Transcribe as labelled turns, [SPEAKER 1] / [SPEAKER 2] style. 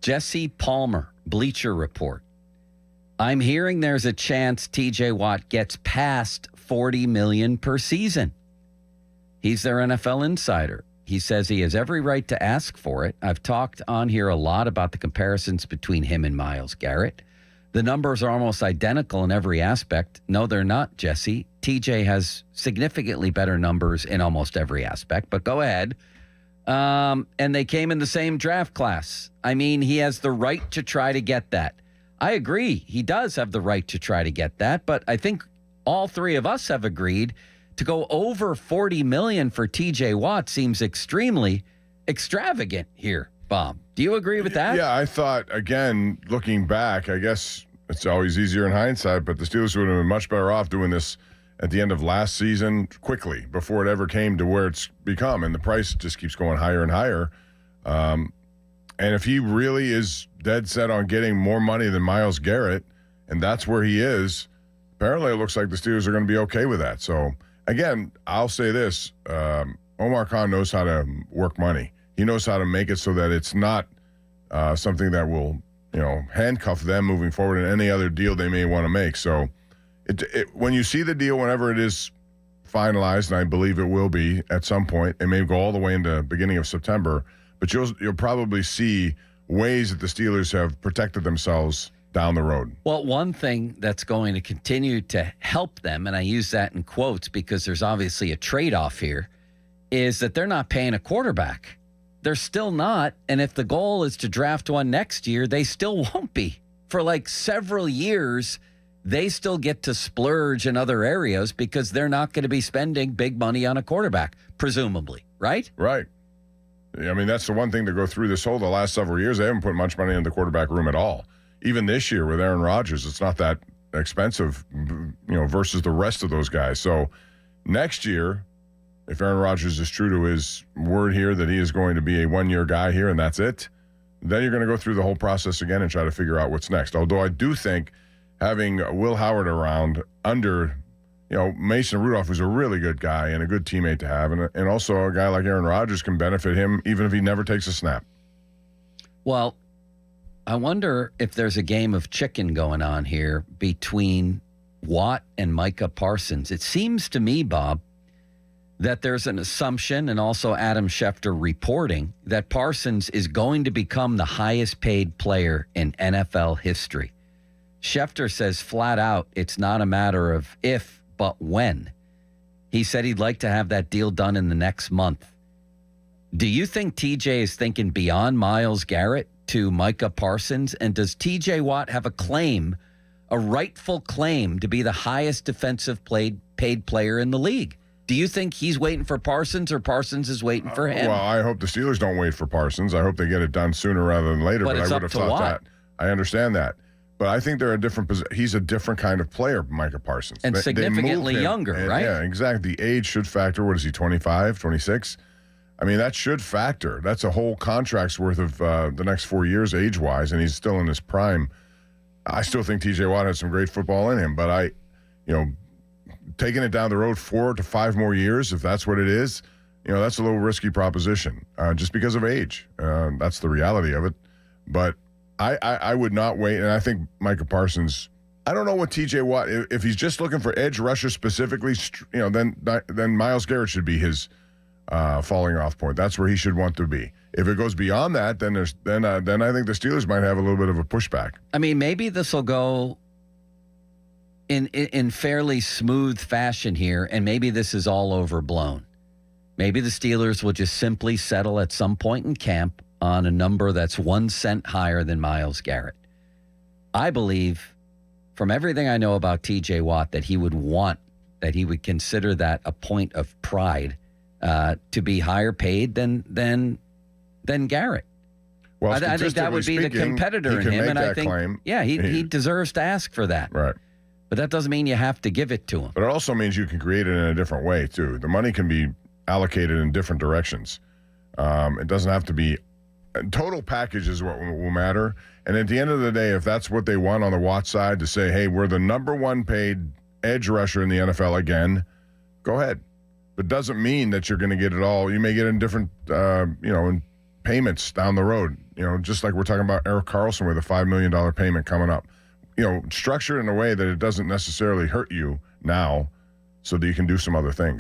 [SPEAKER 1] Jesse Palmer, Bleacher Report. I'm hearing there's a chance T.J. Watt gets past $40 million per season. He's their NFL insider. He says he has every right to ask for it. I've talked on here a lot about the comparisons between him and Myles Garrett. The numbers are almost identical in every aspect. No, they're not, Jesse. TJ has significantly better numbers in almost every aspect, but go ahead. And they came in the same draft class. I mean, he has the right to try to get that. I agree. He does have the right to try to get that, but I think all three of us have agreed to go over $40 million for TJ Watt seems extremely extravagant here, Bob. Do you agree with that?
[SPEAKER 2] Yeah, I thought, again, looking back, I guess it's always easier in hindsight, but the Steelers would have been much better off doing this at the end of last season quickly before it ever came to where it's become, and the price just keeps going higher and higher. And if he really is dead set on getting more money than Myles Garrett, and that's where he is, apparently it looks like the Steelers are going to be okay with that. So, again, I'll say this. Omar Khan knows how to work money. He knows how to make it so that it's not something that will, handcuff them moving forward in any other deal they may want to make. So when you see the deal, whenever it is finalized, and I believe it will be at some point, it may go all the way into beginning of September, but you'll probably see ways that the Steelers have protected themselves down the road.
[SPEAKER 1] Well, one thing that's going to continue to help them, and I use that in quotes because there's obviously a trade-off here, is that they're not paying a quarterback. They're still not, and if the goal is to draft one next year, they still won't be. For like several years, they still get to splurge in other areas because they're not going to be spending big money on a quarterback, presumably, right?
[SPEAKER 2] Right. I mean, that's the one thing to go through the last several years. They haven't put much money in the quarterback room at all. Even this year with Aaron Rodgers, it's not that expensive, versus the rest of those guys. So next year, if Aaron Rodgers is true to his word here that he is going to be a one-year guy here and that's it, then you're going to go through the whole process again and try to figure out what's next. Although I do think having Will Howard around under, Mason Rudolph, who's a really good guy and a good teammate to have, and also a guy like Aaron Rodgers can benefit him even if he never takes a snap.
[SPEAKER 1] Well, I wonder if there's a game of chicken going on here between Watt and Micah Parsons. It seems to me, Bob, that there's an assumption, and also Adam Schefter reporting, that Parsons is going to become the highest paid player in NFL history. Schefter says flat out it's not a matter of if, but when. He said he'd like to have that deal done in the next month. Do you think TJ is thinking beyond Myles Garrett to Micah Parsons? And does TJ Watt have a rightful claim to be the highest defensive paid player in the league? Do you think he's waiting for Parsons or Parsons is waiting for him?
[SPEAKER 2] Well, I hope the Steelers don't wait for Parsons. I hope they get it done sooner rather than later. But
[SPEAKER 1] it's
[SPEAKER 2] I would have thought
[SPEAKER 1] Watt.
[SPEAKER 2] that. I understand that. But I think they're a different position. He's a different kind of player, Micah Parsons.
[SPEAKER 1] And significantly younger, right?
[SPEAKER 2] Yeah, exactly. The age should factor. What is he, 25, 26? I mean, that should factor. That's a whole contract's worth of the next 4 years age-wise, and he's still in his prime. I still think T.J. Watt has some great football in him, but taking it down the road 4 to 5 more years, if that's what it is, that's a little risky proposition just because of age. That's the reality of it. But I would not wait, and I think Micah Parsons, I don't know what T.J. Watt, if he's just looking for edge rusher specifically, then Myles Garrett should be his falling off point. That's where he should want to be. If it goes beyond that, then I think the Steelers might have a little bit of a pushback.
[SPEAKER 1] I mean, maybe this will go in fairly smooth fashion here, and maybe this is all overblown. Maybe the Steelers will just simply settle at some point in camp on a number that's 1 cent higher than Myles Garrett. I believe, from everything I know about T.J. Watt, that he would consider that a point of pride to be higher paid than Garrett.
[SPEAKER 2] Well,
[SPEAKER 1] I think that would be the competitor in him, and I think,
[SPEAKER 2] claim.
[SPEAKER 1] Yeah, he deserves to ask for that.
[SPEAKER 2] Right.
[SPEAKER 1] But that doesn't mean you have to give it to him.
[SPEAKER 2] But it also means you can create it in a different way, too. The money can be allocated in different directions. It doesn't have to be – total package is what will matter. And at the end of the day, if that's what they want on the Watt side, to say, hey, we're the number 1 paid edge rusher in the NFL again, go ahead. But it doesn't mean that you're going to get it all. You may get it in different, in payments down the road. Just like we're talking about Eric Carlson with a $5 million payment coming up. Structure it in a way that it doesn't necessarily hurt you now so that you can do some other things.